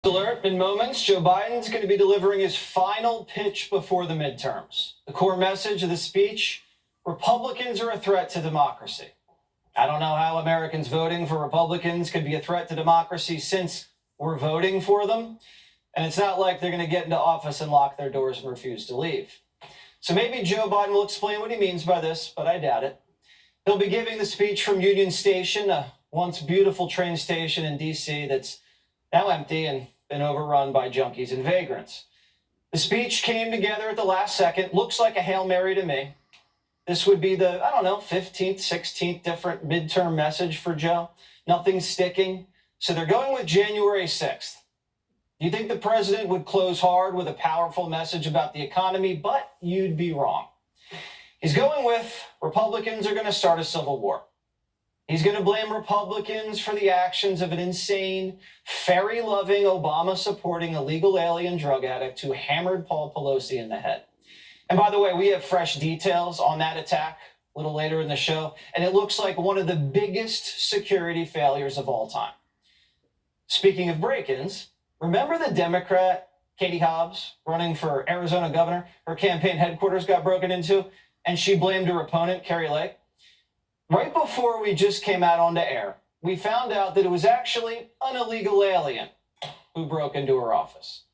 Alert, in moments, Joe Biden's going to be delivering his final pitch before the midterms. The core message of the speech: Republicans are a threat to democracy. I don't know how Americans voting for Republicans could be a threat to democracy since we're voting for them. And it's not like they're going to get into office and lock their doors and refuse to leave. So maybe Joe Biden will explain what he means by this, but I doubt it. He'll be giving the speech from Union Station, a once beautiful train station in D.C. that's now empty and been overrun by junkies and vagrants. The speech came together at the last second. Looks like a Hail Mary to me. This would be the, 15th, 16th different midterm message for Joe. Nothing sticking. So they're going with January 6th. You think the president would close hard with a powerful message about the economy, but you'd be wrong. He's going with Republicans are going to start a civil war. He's going to blame Republicans for the actions of an insane, fairy-loving, Obama-supporting illegal alien drug addict who hammered Paul Pelosi in the head. And by the way, we have fresh details on that attack a little later in the show, and it looks like one of the biggest security failures of all time. Speaking of break-ins, remember the Democrat Katie Hobbs running for Arizona governor? Her campaign headquarters got broken into, and she blamed her opponent, Kari Lake. Right before we just came out onto air, we found out that it was actually an illegal alien who broke into her office.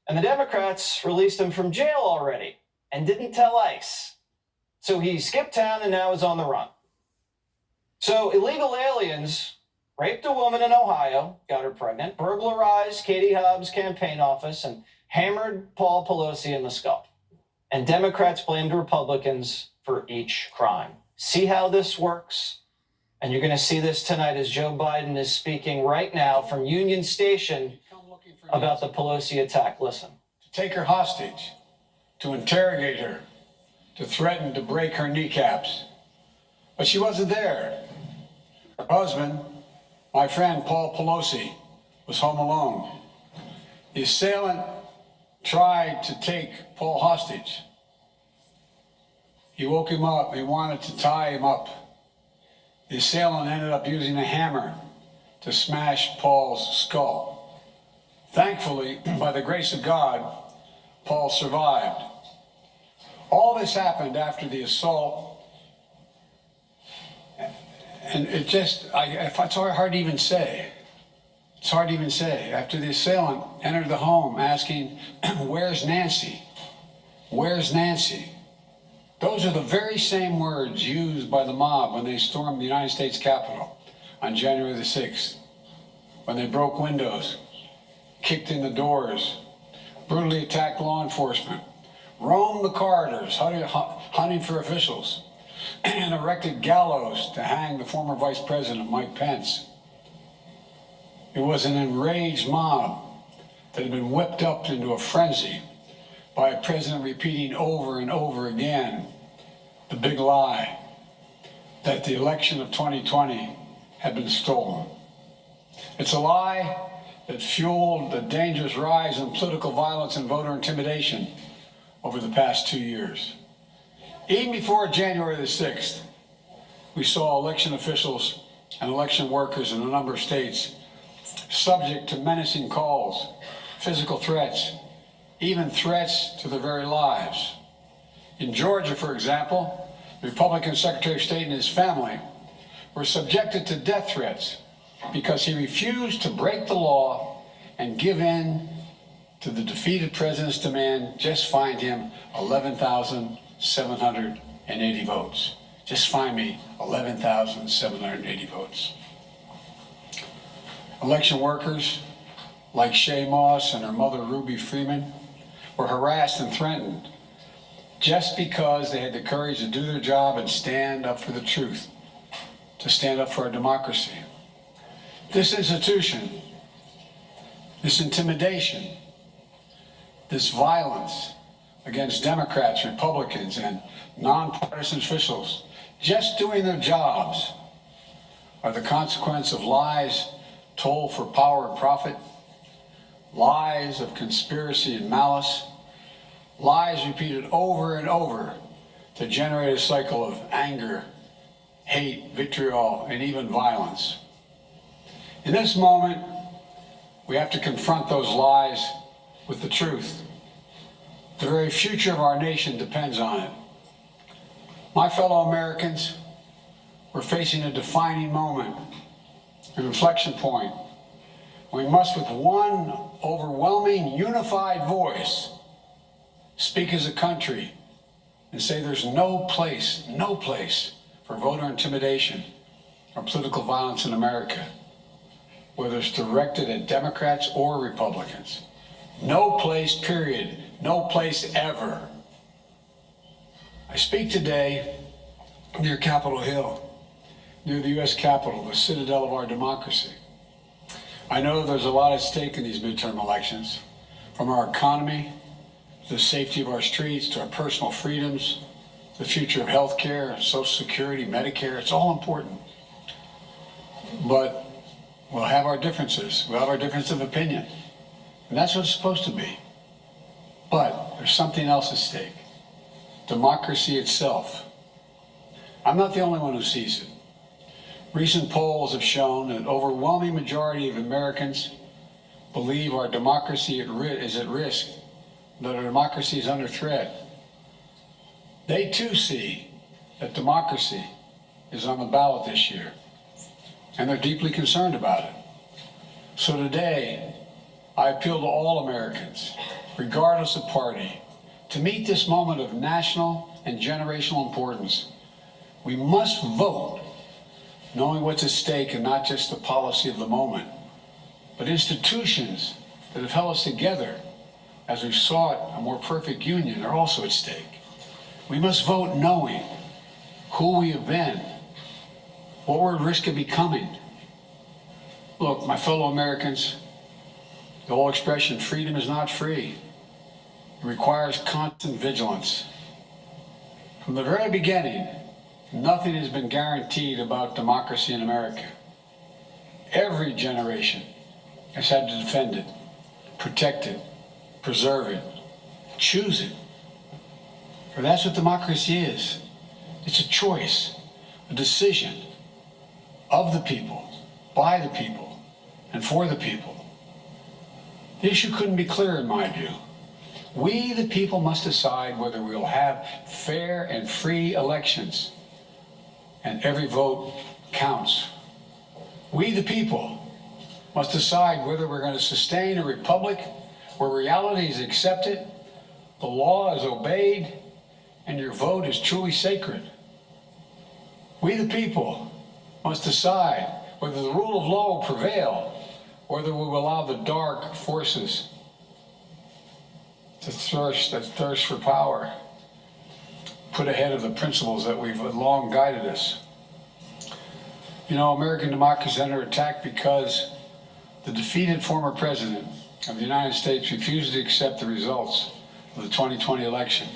And the Democrats released him from jail already and didn't tell ICE. So he skipped town and now is on the run. So illegal aliens raped a woman in Ohio, got her pregnant, burglarized Katie Hobbs' campaign office, and hammered Paul Pelosi in the skull. And Democrats blamed Republicans for each crime. See how this works? And you're going to see this tonight as Joe Biden is speaking right now from Union Station about the Pelosi attack. Listen. To take her hostage, to interrogate her, to threaten to break her kneecaps. But she wasn't there. Her husband, my friend Paul Pelosi, was home alone. The assailant tried to take Paul hostage. He woke him up. He wanted to tie him up. The assailant ended up using a hammer to smash Paul's skull. Thankfully, by the grace of God, Paul survived. All this happened after the assault. And it just, it's hard to even say. It's hard to even say. After the assailant entered the home asking, "Where's Nancy? Where's Nancy?" Those are the very same words used by the mob when they stormed the United States Capitol on January the 6th, when they broke windows, kicked in the doors, brutally attacked law enforcement, roamed the corridors, hunting for officials, and erected gallows to hang the former Vice President, Mike Pence. It was an enraged mob that had been whipped up into a frenzy by a president repeating over and over again the big lie that the election of 2020 had been stolen. It's a lie that fueled the dangerous rise in political violence and voter intimidation over the past 2 years. Even before January the 6th, we saw election officials and election workers in a number of states subject to menacing calls, physical threats, even threats to their very lives. In Georgia, for example, the Republican Secretary of State and his family were subjected to death threats because he refused to break the law and give in to the defeated president's demand, just find him 11,780 votes. Just find me 11,780 votes. Election workers like Shay Moss and her mother Ruby Freeman were harassed and threatened just because they had the courage to do their job and stand up for the truth, to stand up for our democracy. This institution, this intimidation, this violence against Democrats, Republicans, and nonpartisan officials just doing their jobs are the consequence of lies told for power and profit, lies of conspiracy and malice, lies repeated over and over to generate a cycle of anger, hate, vitriol, and even violence. In this moment, We have to confront those lies with the truth. The very future of our nation depends on it. My fellow Americans, we're facing a defining moment, an inflection point. We must, with one overwhelming, unified voice, speak as a country and say there's no place for voter intimidation or political violence in America, whether it's directed at Democrats or Republicans. No place, period. No place ever. I speak today near Capitol Hill, near the U.S. Capitol, the citadel of our democracy. I know there's a lot at stake in these midterm elections, from our economy, to the safety of our streets, to our personal freedoms, the future of health care, Social Security, Medicare. It's all important. But we'll have our differences. We'll have our difference of opinion. And that's what it's supposed to be. But there's something else at stake. Democracy itself. I'm not the only one who sees it. Recent polls have shown that an overwhelming majority of Americans believe our democracy is at risk, that our democracy is under threat. They too see that democracy is on the ballot this year, and they're deeply concerned about it. So today, I appeal to all Americans, regardless of party, to meet this moment of national and generational importance. We must vote knowing what's at stake, and not just the policy of the moment, but institutions that have held us together as we've sought a more perfect union are also at stake. We must vote knowing who we have been, what we're at risk of becoming. Look, my fellow Americans, the old expression, freedom is not free. It requires constant vigilance. From the very beginning, nothing has been guaranteed about democracy in America. Every generation has had to defend it, protect it, preserve it, choose it. For that's what democracy is. It's a choice, a decision of the people, by the people, and for the people. The issue couldn't be clearer in my view. We, the people, must decide whether we will have fair and free elections, and every vote counts. We, the people, must decide whether we're going to sustain a republic where reality is accepted, the law is obeyed, and your vote is truly sacred. We, the people, must decide whether the rule of law will prevail, or whether we will allow the dark forces that thirst for power put ahead of the principles that we've long guided us. You know, American democracy is under attack because the defeated former president of the United States refused to accept the results of the 2020 election.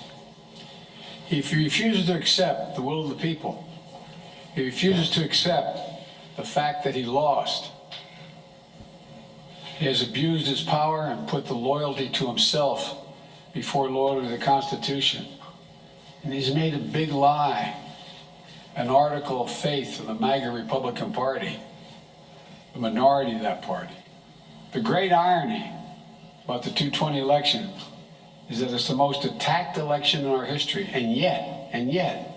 He refuses to accept the will of the people. He refuses to accept the fact that he lost. He has abused his power and put the loyalty to himself before loyalty to the Constitution. And he's made a big lie an article of faith in the MAGA Republican Party, the minority of that party. The great irony about the 2020 election is that it's the most attacked election in our history, and yet,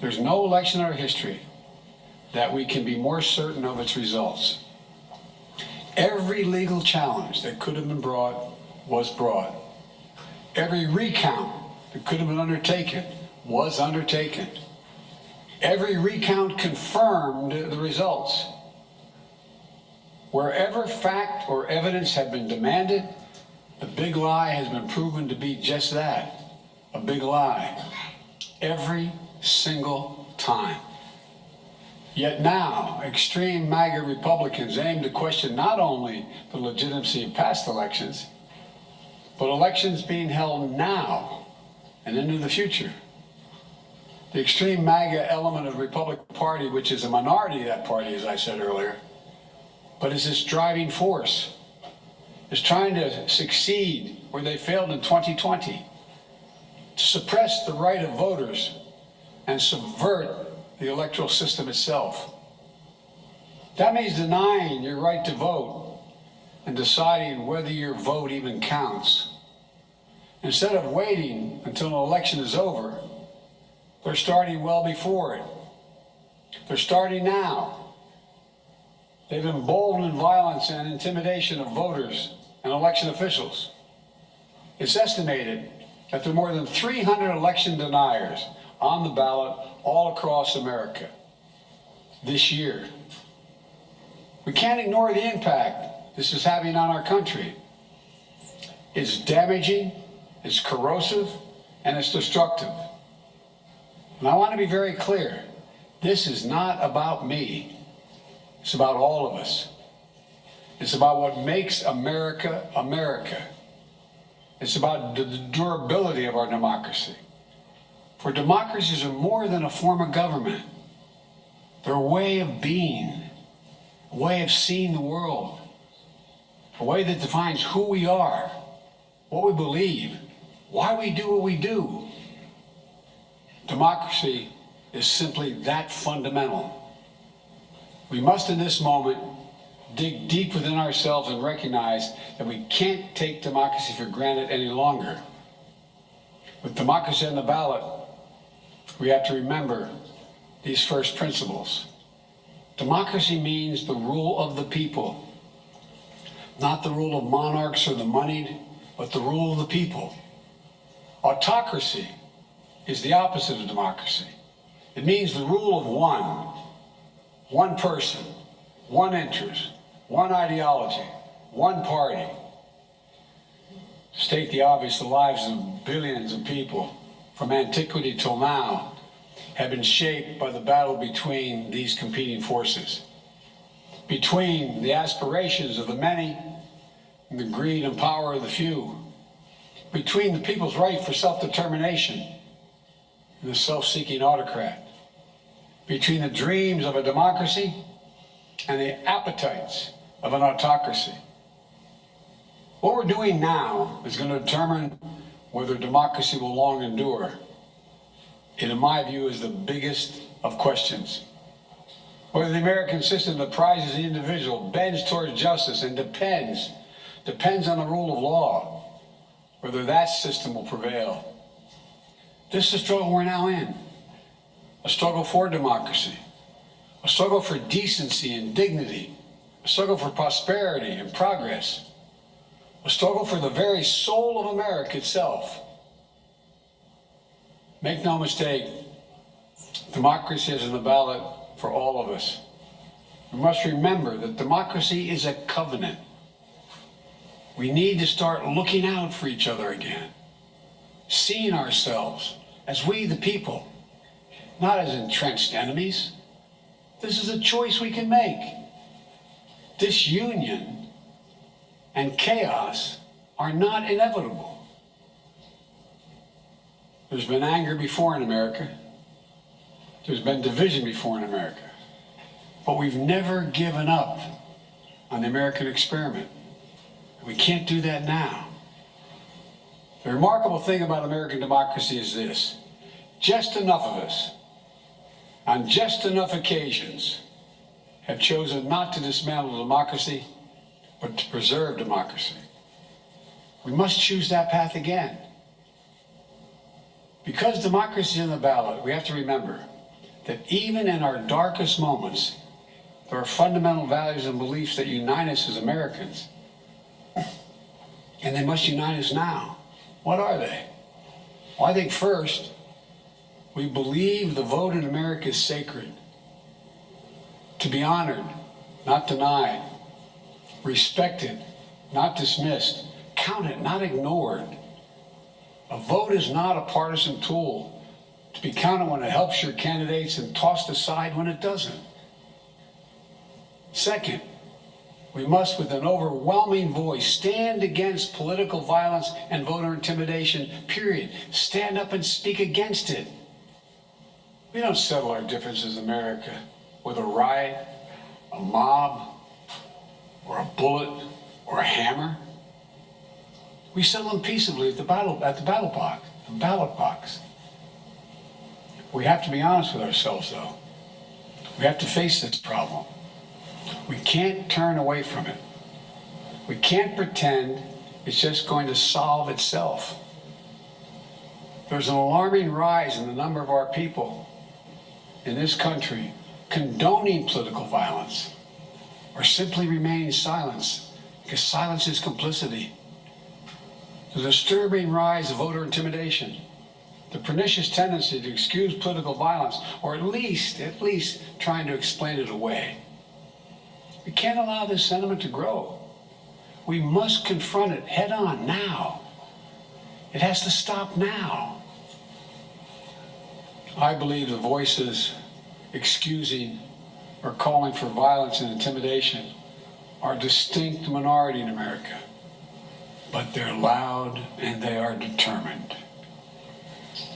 there's no election in our history that we can be more certain of its results. Every legal challenge that could have been brought was brought. Every recount that could have been undertaken was undertaken. Every recount confirmed the results. Wherever fact or evidence had been demanded, the big lie has been proven to be just that, a big lie, every single time. Yet now, extreme MAGA Republicans aim to question not only the legitimacy of past elections, but elections being held now and into the future. The extreme MAGA element of the Republican Party, which is a minority of that party, as I said earlier, but is this driving force, is trying to succeed where they failed in 2020, to suppress the right of voters and subvert the electoral system itself. That means denying your right to vote and deciding whether your vote even counts. Instead of waiting until an election is over, they're starting well before it. They're starting now. They've emboldened violence and intimidation of voters and election officials. It's estimated that there are more than 300 election deniers on the ballot all across America this year. We can't ignore the impact this is having on our country. It's damaging, it's corrosive, and it's destructive. And I want to be very clear. This is not about me. It's about all of us. It's about what makes America, America. It's about the durability of our democracy. For democracies are more than a form of government. They're a way of being, a way of seeing the world, a way that defines who we are, what we believe, why we do what we do. Democracy is simply that fundamental. We must, in this moment, dig deep within ourselves and recognize that we can't take democracy for granted any longer. With democracy on the ballot, we have to remember these first principles. Democracy means the rule of the people, not the rule of monarchs or the moneyed, but the rule of the people. Autocracy is the opposite of democracy. It means the rule of one person, one interest, one ideology, one party. To state the obvious, the lives of billions of people from antiquity till now have been shaped by the battle between these competing forces, between the aspirations of the many and the greed and power of the few, between the people's right for self-determination and the self-seeking autocrat, between the dreams of a democracy and the appetites of an autocracy. What we're doing now is going to determine whether democracy will long endure. It, in my view, is the biggest of questions. Whether the American system that prizes the individual, bends towards justice, and depends on the rule of law, whether that system will prevail. This is the struggle we're now in. A struggle for democracy, a struggle for decency and dignity, a struggle for prosperity and progress, a struggle for the very soul of America itself. Make no mistake, democracy is on the ballot for all of us. We must remember that democracy is a covenant. We need to start looking out for each other again, seeing ourselves as we the people, not as entrenched enemies. This is a choice we can make. Disunion and chaos are not inevitable. There's been anger before in America. There's been division before in America. But we've never given up on the American experiment. We can't do that now. The remarkable thing about American democracy is this: just enough of us, on just enough occasions, have chosen not to dismantle democracy, but to preserve democracy. We must choose that path again. Because democracy is on the ballot, we have to remember that even in our darkest moments, there are fundamental values and beliefs that unite us as Americans. And they must unite us now. What are they? Well, I think first, we believe the vote in America is sacred, to be honored, not denied, respected, not dismissed, counted, not ignored. A vote is not a partisan tool to be counted when it helps your candidates and tossed aside when it doesn't. Second, we must, with an overwhelming voice, stand against political violence and voter intimidation, period. Stand up and speak against it. We don't settle our differences in America with a riot, a mob, or a bullet, or a hammer. We settle them peaceably at the ballot box. We have to be honest with ourselves, though. We have to face this problem. We can't turn away from it. We can't pretend it's just going to solve itself. There's an alarming rise in the number of our people in this country condoning political violence or simply remaining silent, because silence is complicity. The disturbing rise of voter intimidation, the pernicious tendency to excuse political violence, or at least trying to explain it away. We can't allow this sentiment to grow. We must confront it head on now. It has to stop now. I believe the voices excusing or calling for violence and intimidation are a distinct minority in America, but they're loud and they are determined.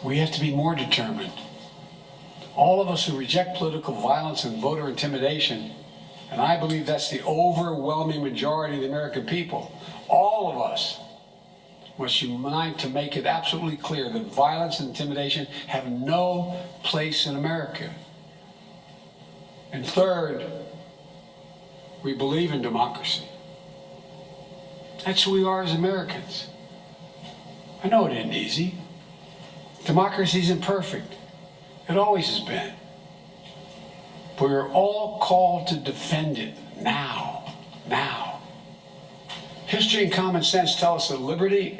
We have to be more determined. All of us who reject political violence and voter intimidation, and I believe that's the overwhelming majority of the American people, all of us must unite to make it absolutely clear that violence and intimidation have no place in America. And third, we believe in democracy. That's who we are as Americans. I know it isn't easy. Democracy isn't perfect. It always has been. But we're all called to defend it now. History and common sense tell us that liberty,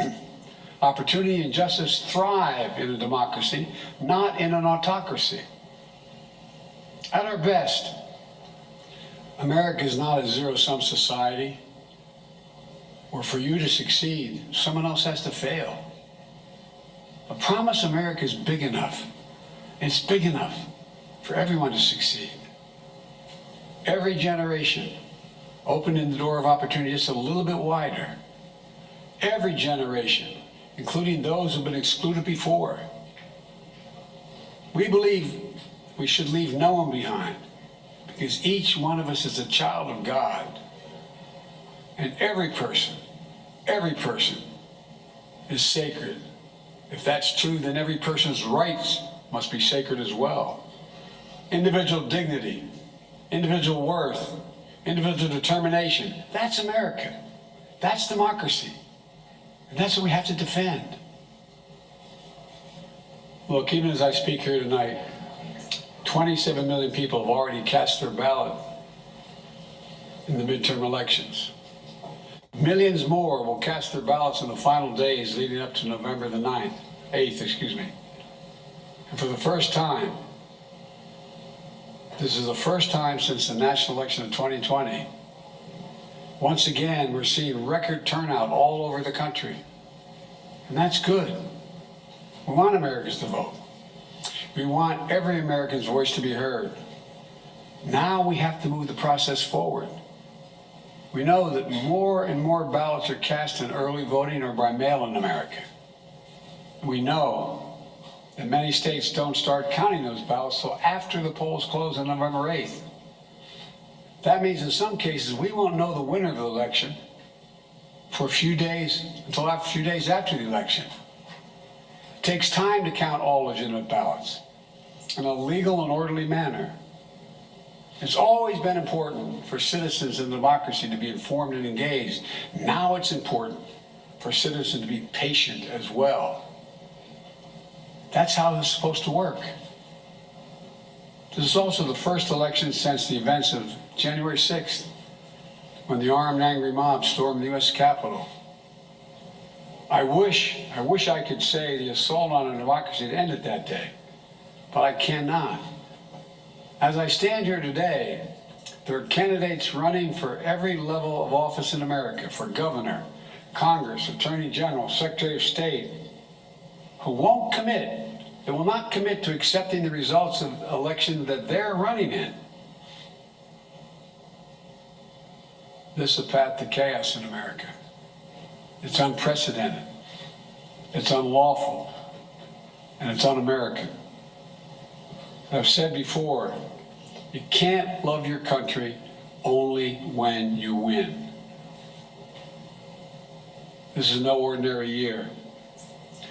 opportunity, and justice thrive in a democracy, not in an autocracy. At our best, America is not a zero-sum society where for you to succeed, someone else has to fail. I promise America is big enough. It's big enough for everyone to succeed. Every generation opening the door of opportunity just a little bit wider. Every generation, including those who've been excluded before. We believe we should leave no one behind, because each one of us is a child of God. And every person is sacred. If that's true, then every person's rights must be sacred as well. Individual dignity, individual worth, individual determination. That's America. That's democracy. And that's what we have to defend. Look, even as I speak here tonight, 27 million people have already cast their ballot in the midterm elections. Millions more will cast their ballots in the final days leading up to November the 8th. And for the first time, this is the first time since the national election of 2020, once again, we're seeing record turnout all over the country. And that's good. We want Americans to vote. We want every American's voice to be heard. Now we have to move the process forward. We know that more and more ballots are cast in early voting or by mail in America. We know that many states don't start counting those ballots until after the polls close on November 8th. That means in some cases we won't know the winner of the election for a few days, until a few days after the election. It takes time to count all legitimate ballots in a legal and orderly manner. It's always been important for citizens in democracy to be informed and engaged. Now it's important for citizens to be patient as well. That's how it's supposed to work. This is also the first election since the events of January 6th, when the armed angry mob stormed the U.S. Capitol. I wish I could say the assault on our democracy had ended that day, but I cannot. As I stand here today, there are candidates running for every level of office in America, for governor, Congress, Attorney General, Secretary of State, who won't commit, they will not commit to accepting the results of election that they're running in. This is a path to chaos in America. It's unprecedented, it's unlawful, and it's un-American. I've said before, you can't love your country only when you win. This is no ordinary year.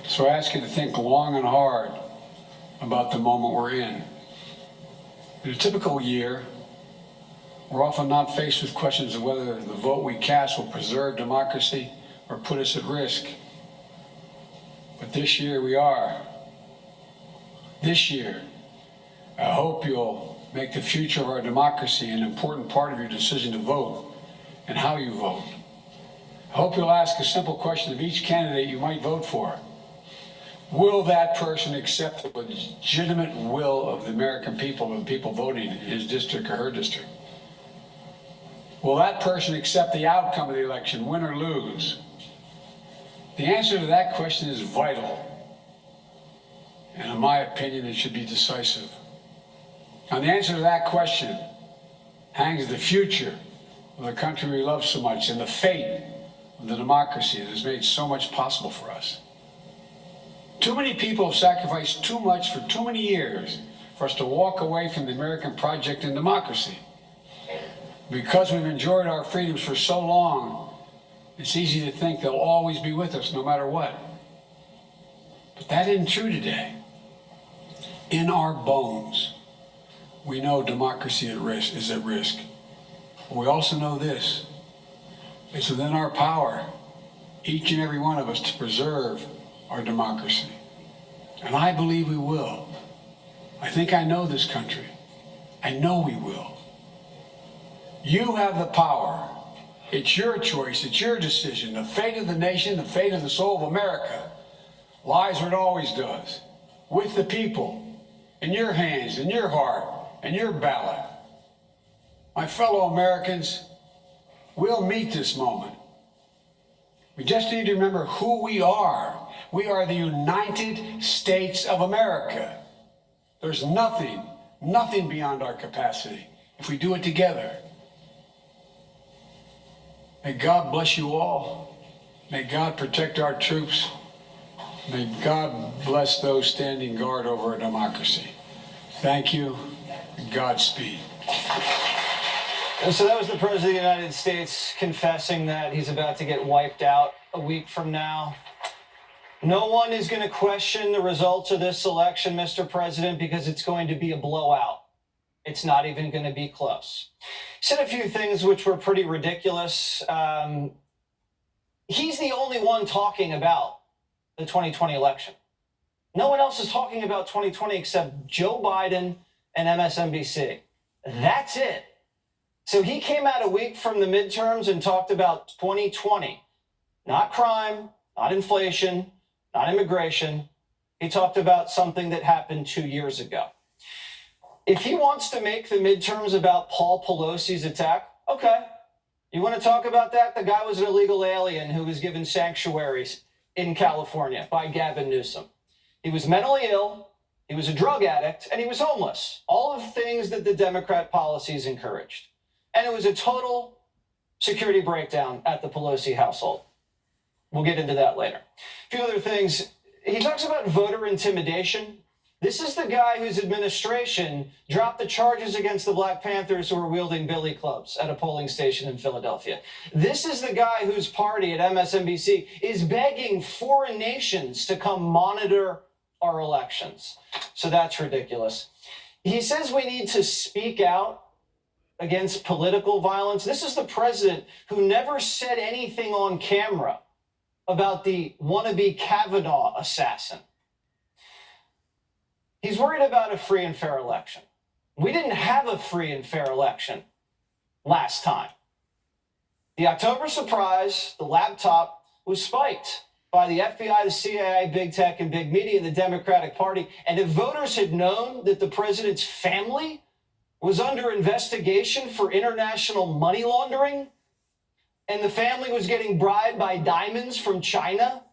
So I ask you to think long and hard about the moment we're in. In a typical year, We're often not faced with questions of whether the vote we cast will preserve democracy or put us at risk. But this year we are. This year, I hope you'll make the future of our democracy an important part of your decision to vote and how you vote. I hope you'll ask a simple question of each candidate you might vote for. Will that person accept the legitimate will of the American people and people voting in his district or her district? Will that person accept the outcome of the election, win or lose? The answer to that question is vital. And in my opinion, it should be decisive. On the answer to that question hangs the future of the country we love so much and the fate of the democracy that has made so much possible for us. Too many people have sacrificed too much for too many years for us to walk away from the American project and democracy. Because we've enjoyed our freedoms for so long, it's easy to think they'll always be with us no matter what. But that isn't true today. In our bones, we know democracy is at risk. But we also know this. It's within our power, each and every one of us, to preserve our democracy. And I believe we will. I think I know this country. I know we will. You have the power. It's your choice. It's your decision. The fate of the nation, the fate of the soul of America lies where it always does, with the people, in your hands, in your heart, and your ballot. My fellow Americans, we'll meet this moment. We just need to remember who we are. We are the United States of America. There's nothing beyond our capacity if we do it together. May God bless you all. May God protect our troops. May God bless those standing guard over our democracy. Thank you, and Godspeed. And so that was the President of the United States confessing that he's about to get wiped out a week from now. No one is going to question the results of this election, Mr. President, because it's going to be a blowout. It's not even going to be close. He said a few things which were pretty ridiculous. He's the only one talking about the 2020 election. No one else is talking about 2020 except Joe Biden and MSNBC. That's it. So he came out a week from the midterms and talked about 2020. Not crime, not inflation, not immigration. He talked about something that happened 2 years ago. If he wants to make the midterms about Paul Pelosi's attack, okay. You want to talk about that? The guy was an illegal alien who was given sanctuaries in California by Gavin Newsom. He was mentally ill, he was a drug addict, and he was homeless. All of things that the Democrat policies encouraged. And it was a total security breakdown at the Pelosi household. We'll get into that later. A few other things. He talks about voter intimidation. This is the guy whose administration dropped the charges against the Black Panthers who were wielding billy clubs at a polling station in Philadelphia. This is the guy whose party at MSNBC is begging foreign nations to come monitor our elections. So that's ridiculous. He says we need to speak out against political violence. This is the president who never said anything on camera about the wannabe Kavanaugh assassin. He's worried about a free and fair election. We didn't have a free and fair election last time. The October surprise, the laptop, was spiked by the FBI, the CIA, big tech, and big media, the Democratic Party. And if voters had known that the president's family was under investigation for international money laundering, and the family was getting bribed by diamonds from China,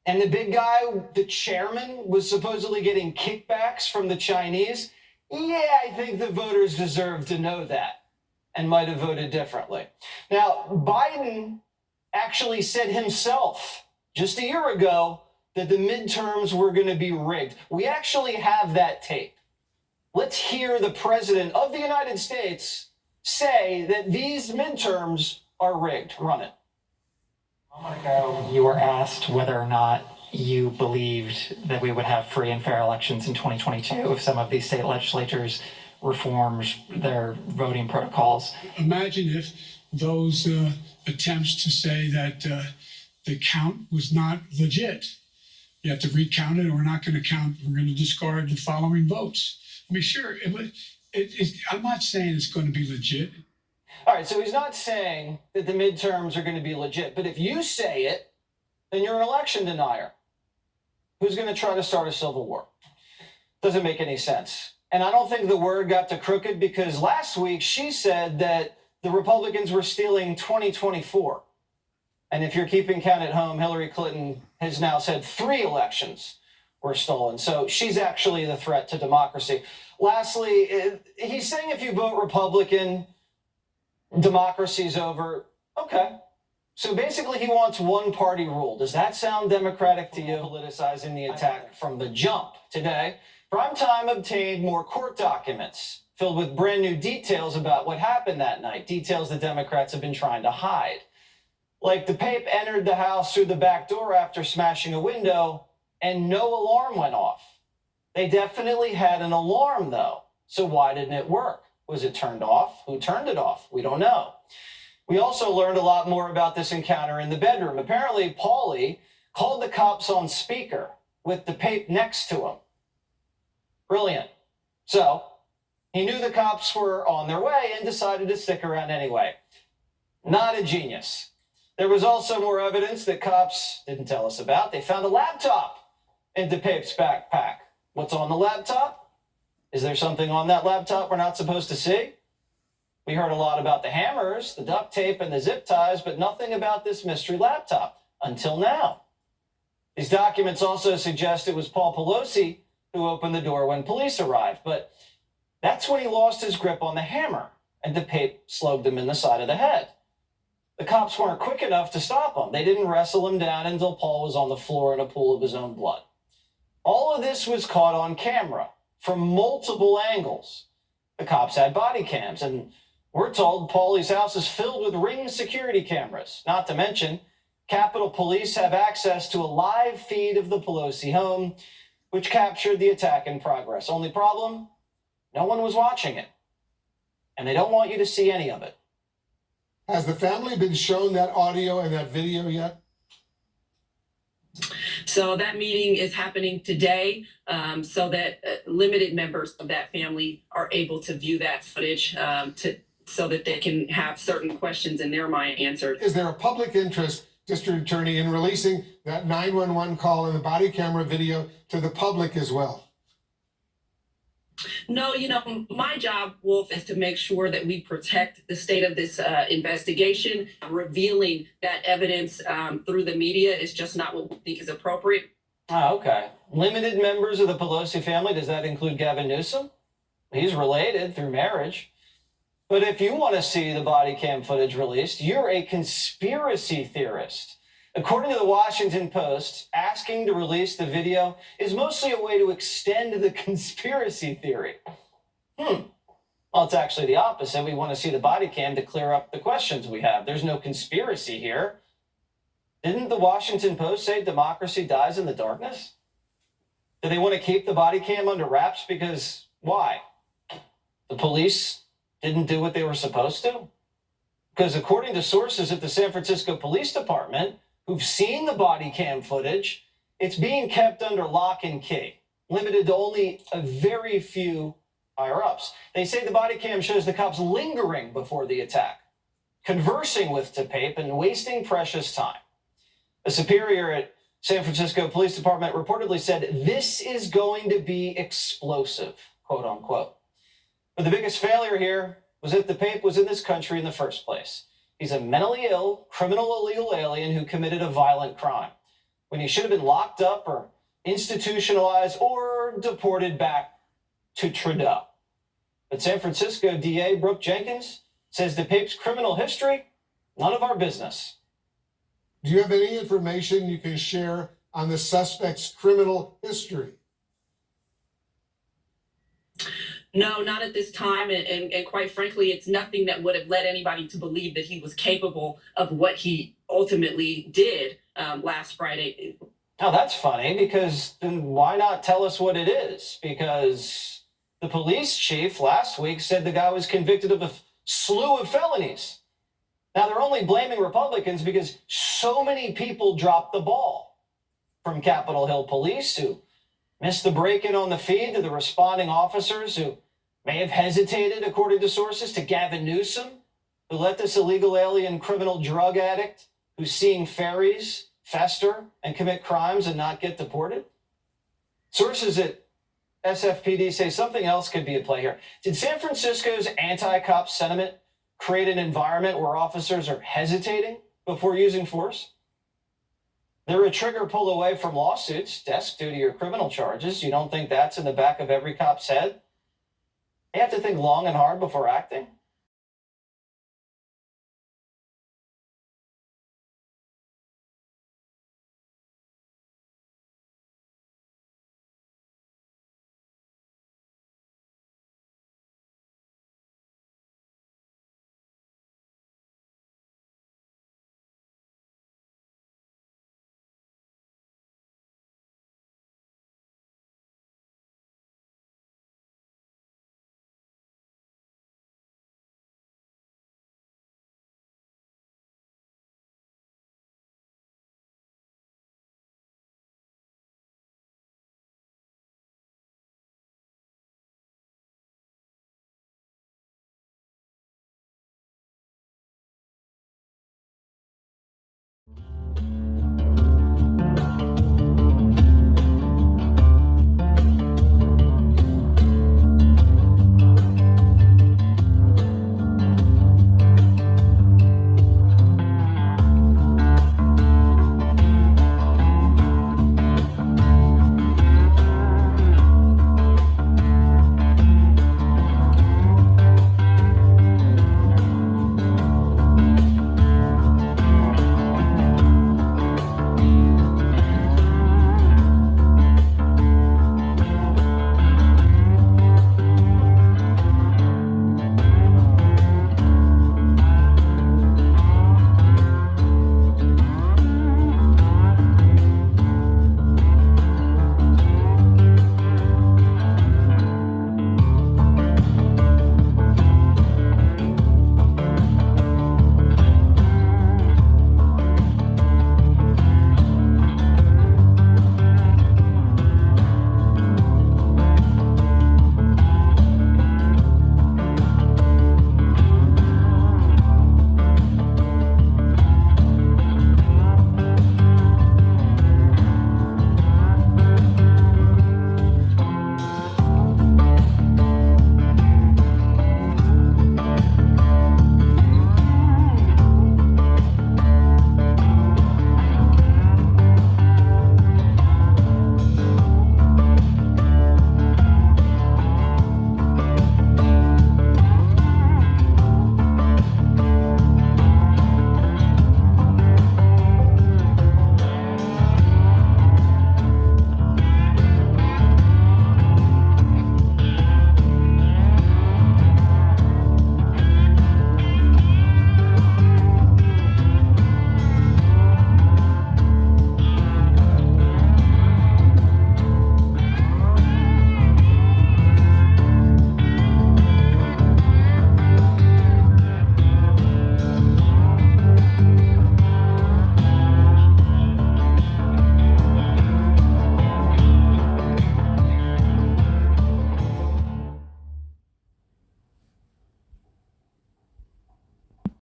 and the big guy, the chairman, was supposedly getting kickbacks from the Chinese, yeah, I think the voters deserve to know that and might have voted differently. Now, Biden actually said himself just a year ago that the midterms were going to be rigged. We actually have that tape. Let's hear the president of the United States say that these midterms are rigged. Run it. A moment ago, you were asked whether or not you believed that we would have free and fair elections in 2022 if some of these state legislatures reforms their voting protocols. Imagine if those attempts to say that the count was not legit. You have to recount it, or we're not going to count, we're going to discard the following votes. I mean, sure, I'm not saying it's going to be legit. All right, so he's not saying that the midterms are going to be legit, but if you say it, then you're an election denier. Who's going to try to start a civil war? Doesn't make any sense. And I don't think the word got to Crooked, because last week she said that the Republicans were stealing 2024. And if you're keeping count at home, Hillary Clinton has now said 3 elections were stolen. So she's actually the threat to democracy. Lastly, he's saying if you vote Republican, democracy's over. Okay. So basically he wants one party rule. Does that sound democratic to you? Politicizing the attack from the jump. Today, Primetime obtained more court documents filled with brand new details about what happened that night, details the Democrats have been trying to hide. Like the Pape entered the house through the back door after smashing a window and no alarm went off. They definitely had an alarm though. So why didn't it work? Was it turned off? Who turned it off? We don't know. We also learned a lot more about this encounter in the bedroom. Apparently, Paulie called the cops on speaker with the Pape next to him. Brilliant. So he knew the cops were on their way and decided to stick around anyway. Not a genius. There was also more evidence that cops didn't tell us about. They found a laptop in DePape's backpack. What's on the laptop? Is there something on that laptop we're not supposed to see? We heard a lot about the hammers, the duct tape, and the zip ties, but nothing about this mystery laptop until now. These documents also suggest it was Paul Pelosi who opened the door when police arrived, but that's when he lost his grip on the hammer and DePape slugged him in the side of the head. The cops weren't quick enough to stop him. They didn't wrestle him down until Paul was on the floor in a pool of his own blood. All of this was caught on camera from multiple angles. The cops had body cams, and we're told Paulie's house is filled with Ring security cameras. Not to mention, Capitol Police have access to a live feed of the Pelosi home, which captured the attack in progress. Only problem? No one was watching it. And they don't want you to see any of it. Has the family been shown that audio and that video yet? So that meeting is happening today, so that limited members of that family are able to view that footage so that they can have certain questions in their mind answered. Is there a public interest, District Attorney, in releasing that 911 call and the body camera video to the public as well? No, my job, Wolf, is to make sure that we protect the state of this investigation. Revealing that evidence through the media is just not what we think is appropriate. Oh, okay. Limited members of the Pelosi family, does that include Gavin Newsom? He's related through marriage. But if you want to see the body cam footage released, you're a conspiracy theorist. According to the Washington Post, asking to release the video is mostly a way to extend the conspiracy theory. Well, it's actually the opposite. We want to see the body cam to clear up the questions we have. There's no conspiracy here. Didn't the Washington Post say democracy dies in the darkness? Do they want to keep the body cam under wraps because why? The police didn't do what they were supposed to? Because according to sources at the San Francisco Police Department who've seen the body cam footage, it's being kept under lock and key, limited to only a very few higher-ups. They say the body cam shows the cops lingering before the attack, conversing with DePape and wasting precious time. A superior at San Francisco Police Department reportedly said, "This is going to be explosive," quote unquote. But the biggest failure here was that DePape was in this country in the first place. He's a mentally ill, criminal illegal alien who committed a violent crime when he should have been locked up or institutionalized or deported back to Trudeau. But San Francisco DA Brooke Jenkins says DePape's criminal history, none of our business. Do you have any information you can share on the suspect's criminal history? No, not at this time. And quite frankly, it's nothing that would have led anybody to believe that he was capable of what he ultimately did last Friday. Now that's funny, because then why not tell us what it is? Because The police chief last week said the guy was convicted of a slew of felonies. Now, they're only blaming Republicans because so many people dropped the ball, from Capitol Hill police who missed the break-in on the feed to the responding officers who may have hesitated, according to sources, to Gavin Newsom, who let this illegal alien criminal drug addict who's seeing ferries fester and commit crimes and not get deported. Sources at SFPD say something else could be at play here. Did San Francisco's anti-cop sentiment create an environment where officers are hesitating before using force? They're a trigger pull away from lawsuits, desk duty, or criminal charges. You don't think that's in the back of every cop's head? They have to think long and hard before acting?